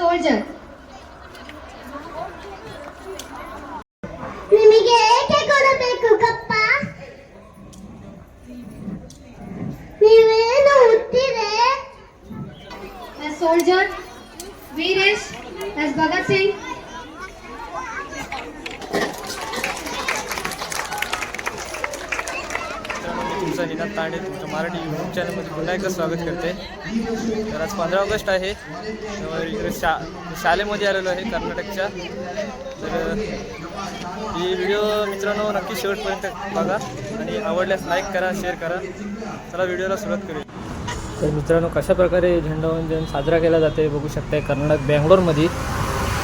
soldier. ನಿಮಗೆ ಏಕೆ ಕೊಡಬೇಕು ಕಪ್ಪ ನೀವೇನು ಹುಟ್ಟಿದೆ As soldier, Veeresh, as Bhagat Singh. तुमचं निनाद तांडे तुमचं मराठी यूट्यूब चॅनलमध्ये पुन्हा एकदा स्वागत करते. तर आज 15 ऑगस्ट आहे. इकडे शाळेमध्ये आलेलो आहे कर्नाटकच्या. तर ही व्हिडिओ मित्रांनो नक्की शेवटपर्यंत बघा आणि आवडल्यास लाईक करा, शेअर करा. चला व्हिडिओला सुरुवात करूया. तर मित्रांनो कशा प्रकारे झेंडावंदन साजरा केला जाते बघू शकताय कर्नाटक बेंगलोरमध्ये.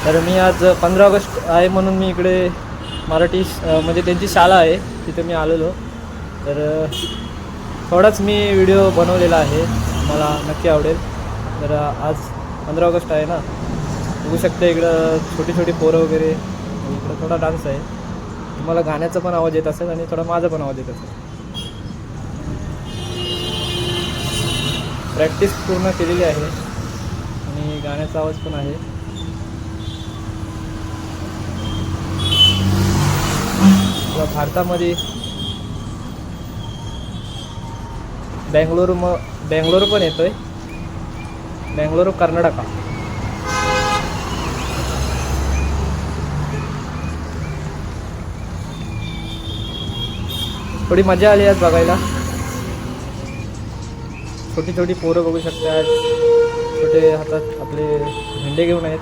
तर मी आज 15 ऑगस्ट आहे म्हणून मी इकडे मराठी म्हणजे त्यांची शाळा आहे तिथे मी आलेलो. तर थोडाच मी व्हिडिओ बनवलेला आहे, मला नक्की आवडेल. तर आज 15 ऑगस्ट आहे ना, बघू शकता इकडं छोटी छोटी पोरं वगैरे. इकडं थोडा डान्स आहे, तुम्हाला गाण्याचा पण आवाज येत असेल आणि थोडा माझा पण आवाज येत असेल. प्रॅक्टिस पूर्ण केलेली आहे आणि गाण्याचा आवाज पण आहे. भारतामध्ये बेंगलोर पण येतोय, बेंगलोर कर्नाटका. थोडी मजा आली आज बघायला. छोटी छोटी पोरं बघू शकता, छोटे हातात आपले झेंडे घेऊन आहेत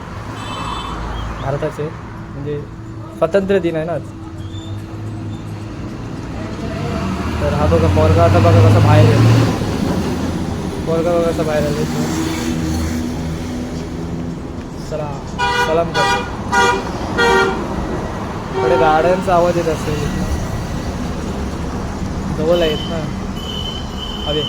भारताचे, म्हणजे स्वातंत्र्य दिन आहे ना आज. तर हा बघा पोरगा, आता बघा कसा बाहेर येतो, पोरगा बघा कसा बाहेर आले. सलाम कर. थोडे गाड्यांचा आवाज येत असेल, जवळ आहेत ना हवे.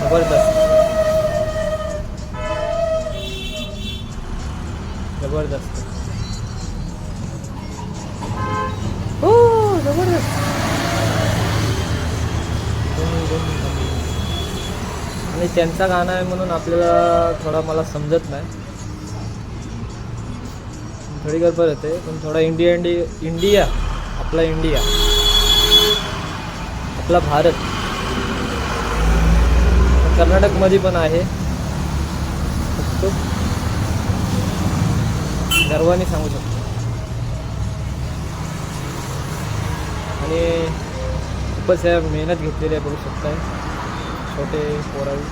जबरदस्त जबरदस्त हो जबरदस्त. आणि त्यांचा गाणं आहे म्हणून आपल्याला थोडा मला समजत नाही, थोडी गडबड होते. पण थोडा इंडिया आपला इंडिया, आपला भारत कर्नाटकमध्ये पण आहे. गर्वाने सांगू शकतो. आणि खूपच मेहनत घेतलेली आहे बघू शकताय छोटे पोरावी.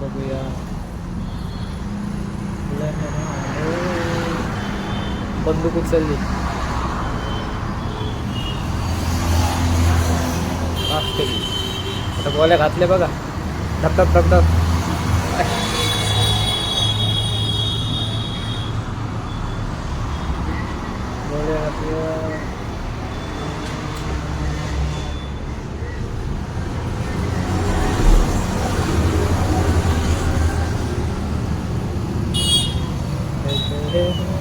बघूया बंदूक उचलली. आता गोळ्या घातल्या बघा, धपधप धपधप. गोळ्या घातल्या.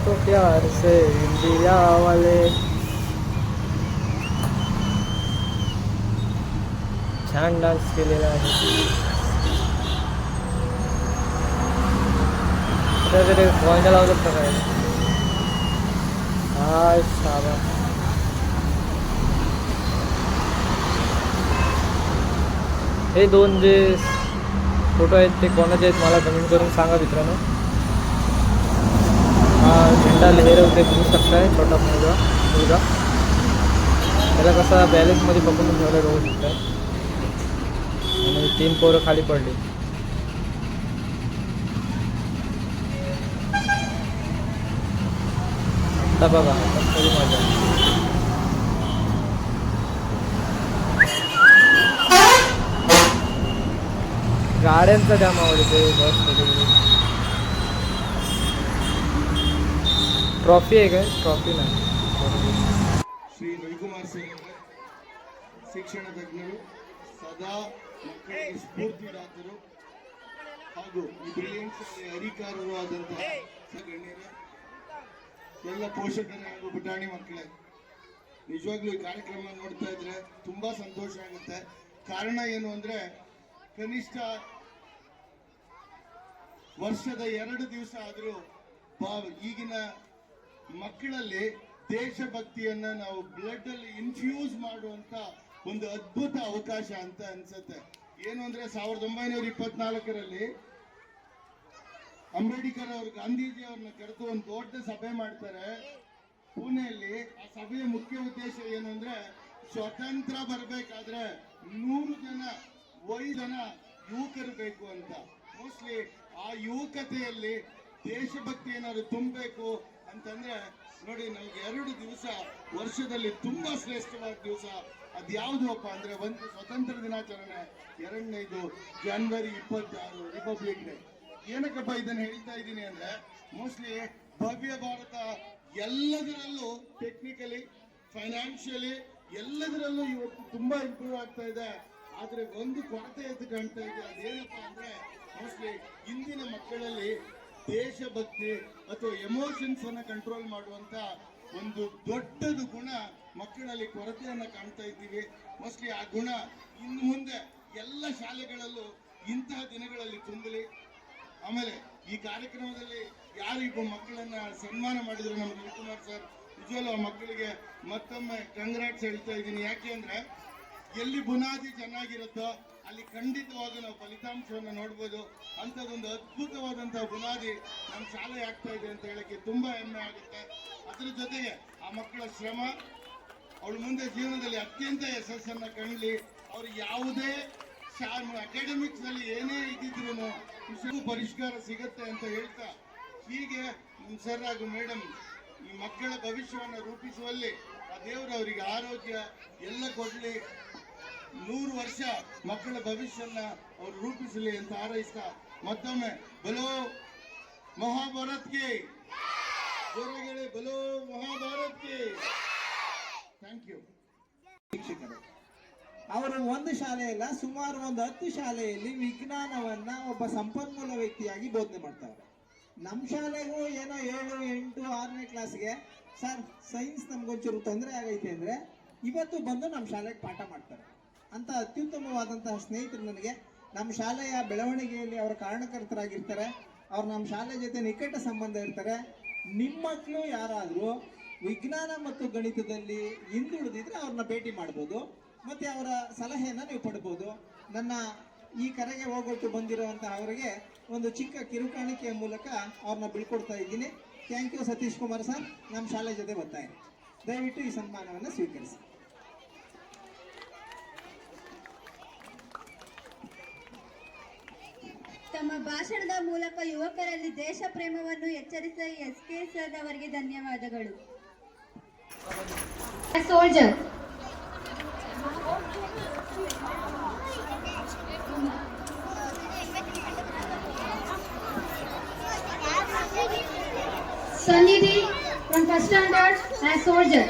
तो प्यार से इंडिया वाले. छान डान्स केलेला आहे. तरी पॉईंट लावतात का काय? हाय साबा. हे दोन जे फोटो आहेत ते कोणाचे आहेत मला कमेंट करून सांगा मित्रांनो. हा झेंडा लहरवते बघू शकताय, छोटा मुलगा त्याला कसा बॅलन्समध्ये पकडून ठेवला बघू शकताय. आणि 3 पोरं खाली पडली. आता बघा थोडी मजा. गाड्यांचा जाम आवडते, बस वगैरे. ट्रॉफी आहे काय? ट्रॉफी नाही. ಶ್ರೀ ರವಿಕುಮಾರ್ ಸಿಂಗ್ ಶಿಕ್ಷಣ ತಜ್ಞರು, ಸದಾ ಮಕ್ಕಳಿಗೆ ಸ್ಫೂರ್ತಿದಾತರು ಹಾಗೂ ಹಾಗೂ ಈ ಬ್ರಿಲಿಯಂಟ್ ಶಾಲೆಯ ಅಧಿಕಾರರು ಆದಂತಹ ಗಣ್ಯರೇ, ಎಲ್ಲ ಪೋಷಕರೇ ಹಾಗೂ ಪುಟಾಣಿ ಮಕ್ಕಳೇ, ನಿಜವಾಗ್ಲೂ ಈ ಕಾರ್ಯಕ್ರಮ ನೋಡ್ತಾ ಇದ್ರೆ ತುಂಬಾ ಸಂತೋಷ ಆಗುತ್ತೆ. ಕಾರಣ ಏನು ಅಂದ್ರೆ, ಕನಿಷ್ಠ ವರ್ಷದ 2 ದಿವಸ ಆದ್ರೂ ಈಗಿನ ಮಕ್ಕಳಲ್ಲಿ ದೇಶಭಕ್ತಿಯನ್ನ ನಾವು ಬ್ಲಡ್ ಅಲ್ಲಿ ಇನ್ಫ್ಯೂಸ್ ಮಾಡುವಂತ ಒಂದು ಅದ್ಭುತ ಅವಕಾಶ ಅಂತ ಅನ್ಸುತ್ತೆ. ಏನು ಅಂದ್ರೆ 1924ರಲ್ಲಿ ಅಂಬೇಡ್ಕರ್ ಅವರು ಗಾಂಧೀಜಿ ಅವ್ರನ್ನ ಕರೆದು ಒಂದು ದೊಡ್ಡ ಸಭೆ ಮಾಡ್ತಾರೆ ಪುಣೆಯಲ್ಲಿ. ಆ ಸಭೆಯ ಮುಖ್ಯ ಉದ್ದೇಶ ಏನು ಅಂದ್ರೆ, ಸ್ವತಂತ್ರ ಬರಬೇಕಾದ್ರೆ 100 ಜನ 5 ಜನ ಯುವಕರು ಬೇಕು ಅಂತ. ಮೋಸ್ಟ್ಲಿ ಆ ಯುವಕತೆಯಲ್ಲಿ ದೇಶಭಕ್ತಿ ಏನಾದ್ರು ತುಂಬಬೇಕು ಅಂತಂದ್ರೆ ನೋಡಿ, ನಮ್ಗೆ 2 ದಿವಸ ವರ್ಷದಲ್ಲಿ ತುಂಬಾ ಶ್ರೇಷ್ಠವಾದ ದಿವಸ. ಅದ್ಯಾವುದು ಅಪ್ಪ ಅಂದ್ರೆ, ಒಂದು ಸ್ವತಂತ್ರ ದಿನಾಚರಣೆ, 2ನೇದು ಜನವರಿ 26 ರಿಪಬ್ಲಿಕ್ ಡೇ. ಏನಕ್ಕಪ್ಪ ಇದನ್ನ ಹೇಳ್ತಾ ಇದ್ದೀನಿ ಅಂದ್ರೆ, ಮೋಸ್ಟ್ಲಿ ಭವ್ಯ ಭಾರತ ಎಲ್ಲದರಲ್ಲೂ ಟೆಕ್ನಿಕಲಿ, ಫೈನಾನ್ಷಿಯಲಿ ಎಲ್ಲದರಲ್ಲೂ ಇವತ್ತು ತುಂಬಾ ಇಂಪ್ರೂವ್ ಆಗ್ತಾ ಇದೆ. ಆದ್ರೆ ಒಂದು ಕೊರತೆ ಎದ್ದು ಕಾಣ್ತಾ ಇದೆ. ಅದೇನಪ್ಪ ಅಂದ್ರೆ, ಮೋಸ್ಟ್ಲಿ ಇಂದಿನ ಮಕ್ಕಳಲ್ಲಿ ದೇಶಭಕ್ತಿ ಅಥವಾ ಎಮೋಷನ್ಸ್ ಅನ್ನ ಕಂಟ್ರೋಲ್ ಮಾಡುವಂತ ಒಂದು ದೊಡ್ಡದು ಗುಣ ಮಕ್ಕಳಲ್ಲಿ ಕೊರತೆಯನ್ನ ಕಾಣ್ತಾ ಇದ್ದೀವಿ. ಮೋಸ್ಟ್ಲಿ ಆ ಗುಣ ಇನ್ನು ಮುಂದೆ ಎಲ್ಲ ಶಾಲೆಗಳಲ್ಲೂ ಇಂತಹ ದಿನಗಳಲ್ಲಿ ತುಂಬಲಿ. ಆಮೇಲೆ ಈ ಕಾರ್ಯಕ್ರಮದಲ್ಲಿ ಯಾರಿಗೂ ಮಕ್ಕಳನ್ನ ಸನ್ಮಾನ ಮಾಡಿದ್ರು ನಮ್ಮ ರವಿಕುಮಾರ್ ಸರ್, ನಿಜವಲ್ಲೂ ಆ ಮಕ್ಕಳಿಗೆ ಮತ್ತೊಮ್ಮೆ ಕಂಗ್ರಾಟ್ಸ್ ಹೇಳ್ತಾ ಇದ್ದೀನಿ. ಯಾಕೆ ಅಂದ್ರೆ, ಎಲ್ಲಿ ಬುನಾದಿ ಚೆನ್ನಾಗಿರುತ್ತೋ ಅಲ್ಲಿ ಖಂಡಿತವಾಗಿ ನಾವು ಫಲಿತಾಂಶವನ್ನು ನೋಡ್ಬೋದು. ಅಂಥದ್ದೊಂದು ಅದ್ಭುತವಾದಂತಹ ಬುನಾದಿ ನಮ್ಮ ಶಾಲೆ ಆಗ್ತಾ ಇದೆ ಅಂತ ಹೇಳಕ್ಕೆ ತುಂಬಾ ಹೆಮ್ಮೆ ಆಗುತ್ತೆ. ಅದ್ರ ಜೊತೆಗೆ ಆ ಮಕ್ಕಳ ಶ್ರಮ ಅವಳು ಮುಂದೆ ಜೀವನದಲ್ಲಿ ಅತ್ಯಂತ ಯಶಸ್ಸನ್ನ ಕಾಣಲಿ. ಅವ್ರು ಯಾವುದೇ ಅಕಾಡೆಮಿಕ್ಸ್ ನಲ್ಲಿ ಏನೇ ಇದ್ದಿದ್ರು ಪರಿಷ್ಕಾರ ಸಿಗತ್ತೆ ಅಂತ ಹೇಳ್ತಾ, ಹೀಗೆ ಸರ್ ಹಾಗೂ ಮೇಡಮ್ ಈ ಮಕ್ಕಳ ಭವಿಷ್ಯವನ್ನು ರೂಪಿಸುವಲ್ಲಿ ಆ ದೇವರು ಅವರಿಗೆ ಆರೋಗ್ಯ ಎಲ್ಲ ಕೊಡ್ಲಿ, 100 ವರ್ಷ ಮಕ್ಕಳ ಭವಿಷ್ಯನ ಅವರು ರೂಪಿಸಲಿ ಅಂತ ಹಾರೈಸ್ತಾ, ಮತ್ತೊಮ್ಮೆ ಬಲೋ ಮಹಾಭಾರತ್ಗೆ ಜೋರಾಗಿ ಬಲೋ ಮಹಾಭಾರತ್ಗೆ. Thank you. ಶಿಕ್ಷಕರು ಅವರು ಒಂದು ಶಾಲೆಯಲ್ಲ, ಸುಮಾರು ಒಂದು 10 ಶಾಲೆಯಲ್ಲಿ ವಿಜ್ಞಾನವನ್ನ ಒಬ್ಬ ಸಂಪನ್ಮೂಲ ವ್ಯಕ್ತಿಯಾಗಿ ಬೋಧನೆ ಮಾಡ್ತಾರೆ. ನಮ್ಮ ಶಾಲೆಗೂ ಏನೋ 7, 8, 6ನೇ ಕ್ಲಾಸ್ಗೆ ಸರ್ ಸೈನ್ಸ್ ನಮ್ಗೊಂಚೂರು ತೊಂದರೆ ಆಗೈತೆ ಅಂದ್ರೆ ಇವತ್ತು ಬಂದು ನಮ್ಮ ಶಾಲೆಗೆ ಪಾಠ ಮಾಡ್ತಾರೆ ಅಂತ ಅತ್ಯುತ್ತಮವಾದಂತಹ ಸ್ನೇಹಿತರು ನನಗೆ ನಮ್ಮ ಶಾಲೆಯ ಬೆಳವಣಿಗೆಯಲ್ಲಿ ಅವರ ಕಾರಣಕರ್ತರಾಗಿರ್ತಾರೆ. ಅವ್ರು ನಮ್ಮ ಶಾಲೆ ಜೊತೆ ನಿಕಟ ಸಂಬಂಧ ಇರ್ತಾರೆ. ನಿಮ್ಮ ಮಕ್ಕಳು ಯಾರಾದರೂ ವಿಜ್ಞಾನ ಮತ್ತು ಗಣಿತದಲ್ಲಿ ಹಿಂದುಳಿದಿದ್ರೆ ಅವ್ರನ್ನ ಭೇಟಿ ಮಾಡ್ಬೋದು, ಮತ್ತೆ ಅವರ ಸಲಹೆಯನ್ನು ನೀವು ಪಡ್ಬೋದು. ನನ್ನ ಈ ಕರೆಗೆ ಹೋಗೊಟ್ಟು ಬಂದಿರುವಂತಹ ಅವರಿಗೆ ಒಂದು ಚಿಕ್ಕ ಕಿರುಕಾಣಿಕೆಯ ಮೂಲಕ ಅವ್ರನ್ನ ಬೀಳ್ಕೊಡ್ತಾ ಇದ್ದೀನಿ. Thank you Satish Kumar sir, ನಮ್ಮ ಶಾಲೆ ಜೊತೆ ಬರ್ತಾರೆ. ದಯವಿಟ್ಟು ಈ ಸನ್ಮಾನವನ್ನು ಸ್ವೀಕರಿಸಿ. ತಮ್ಮ ಭಾಷಣದ ಮೂಲಕ ಯುವಕರಲ್ಲಿ ದೇಶ ಪ್ರೇಮವನ್ನು ಎಚ್ಚರಿಸಿದ ಎಸ್.ಕೆ. ಸರ್ ಅವರಿಗೆ ಧನ್ಯವಾದಗಳು. Soldier. Sannidhi from first standard as soldier.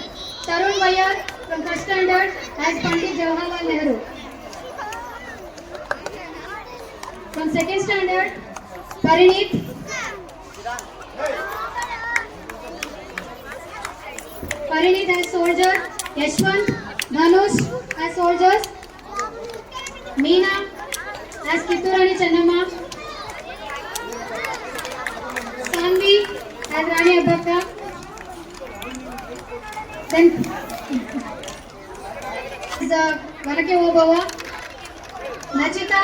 Tarun Vayar from first standard as Pandit Jawaharlal Nehru. From second standard, Parinit. Parinit as soldier. Yashwant, Dhanush as soldiers. Meena as Kitturani Channamma. Sanvi as Rani Abbakka. Then is Varake Obava. Nachita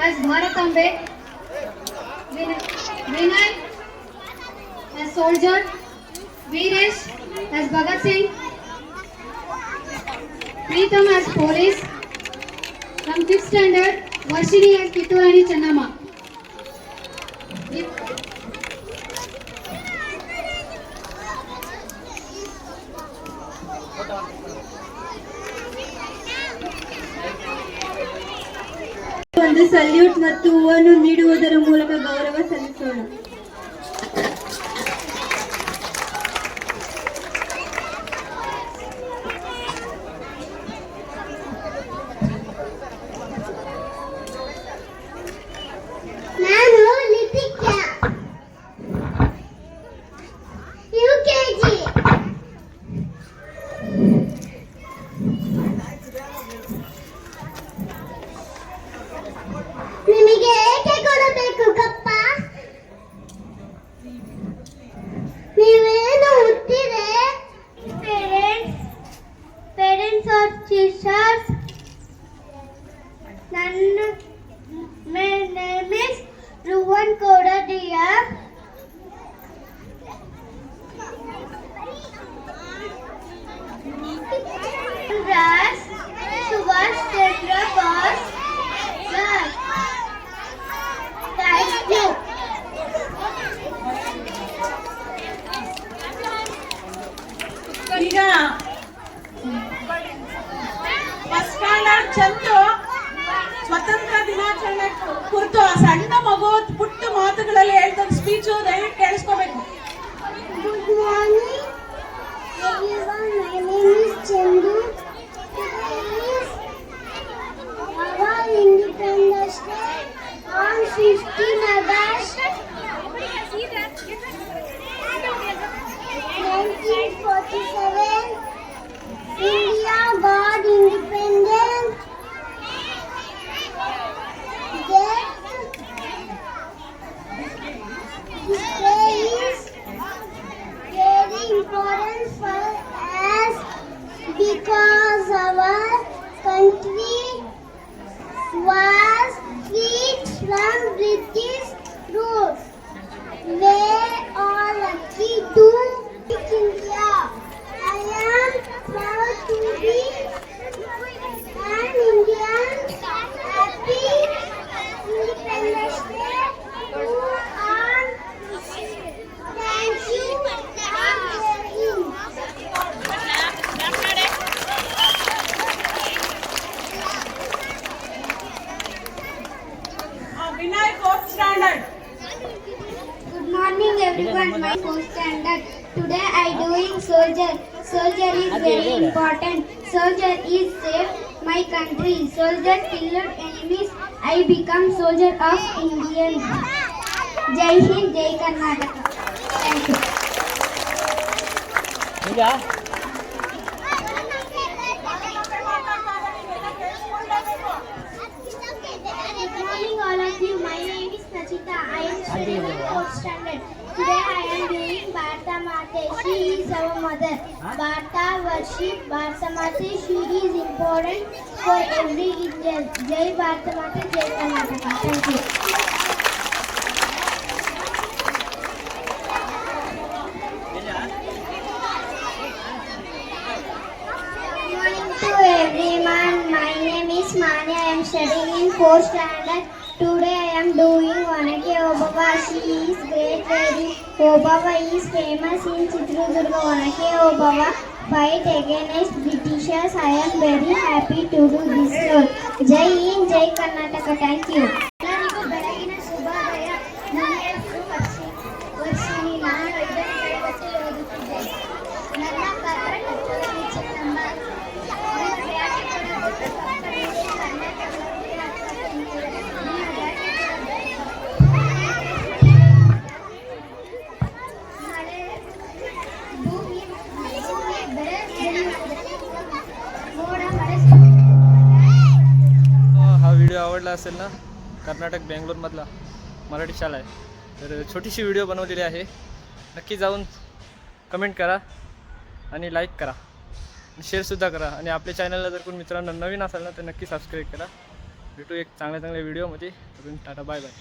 as Bharatambe. Vinay as soldier. Veeresh as Bhagat Singh. Preetham as police. From 5th standard, Varshini as Kitturani Channamma. ಒಂದು salute ಮತ್ತು ಹೂವನ್ನು ನೀಡುವುದರ ಮೂಲಕ ಗೌರವ ಸಲ್ಲಿಸೋಣ. ನಾನು One Koda Dear. Ras Subhash Chandra Bose. Sir. Thank you. ಈಗ first standard Chandu ಸ್ವತಂತ್ರ ದಿನಾಚರಣೆ ಕುರಿತು ಆ ಸಣ್ಣ ಮಗು ಪುಟ್ಟ ಮಾತುಗಳಲ್ಲಿ ಹೇಳ್ದ ಸ್ಪೀಚು ದಯವಿಟ್ಟು ಕೇಳಿಸ್ಕೋಬೇಕು. Good morning, everyone. My name is Chandu. Today is our Independence Day on 15 August 1947. India got independent. That this day is very important for us because our country was freed from British rule. We are lucky to live in India. I am proud to be an Indian. Happy Independence Day to all. Thank you. Vinay fourth standard. Good morning everyone, my fourth standard. Today I doing soldier. Soldier is very important. Soldier is save my country. Soldier killed enemies. I become soldier of Indian. Jai Hind, Jai Karnataka. Thank you. Good morning all of you. My name is Nachita. I am studying in 4th standard. Today I am doing Bharata Mate. She is our mother. Bharata worship Bharata Mate. She is important for every Indian. Jai Bharata Mate, Jai Karnataka. Thank you. Good morning to everyone. My name is Mani. I am studying in 4th standard. Today I am doing Vanake Obaba. She is great lady. Obaba is famous in Chitradurga. Vanake Obaba fight against Britishers. I am very happy to do this role. Jai Hind, Jai Karnataka. Thank you. ಎಲ್ಲರಿಗೂ ಬೆಳಗಿನ ಶುಭೋದಯ. ನನ್ನ ಹೆಸರು ವರ್ಷಿಣಿ. ನಾನು 5ನೇ ತರಗತಿ ಓದುತ್ತಿದ್ದೇನೆ. ನನ್ನ ಕರ್ನಾಟಕ ಚೆನ್ನಮ್ಮ. ನನ್ನ ಬ್ಯಾಟಿ ಕೊಡೋದು ಕರ್ನಾಟಕ हा व्हिडिओ आवडला असेल ना. कर्नाटक बेंगलोरमधला मराठी शाळा आहे. तर छोटीशी व्हिडिओ बनवलेली आहे. नक्की जाऊन कमेंट करा आणि लाईक करा आणि शेअरसुद्धा करा. आणि आपल्या चॅनलला जर कोणी मित्रांनो नवीन असाल ना तर नक्की सबस्क्राईब करा. भेटू एक चांगल्या व्हिडिओमध्ये. Tata, bye bye.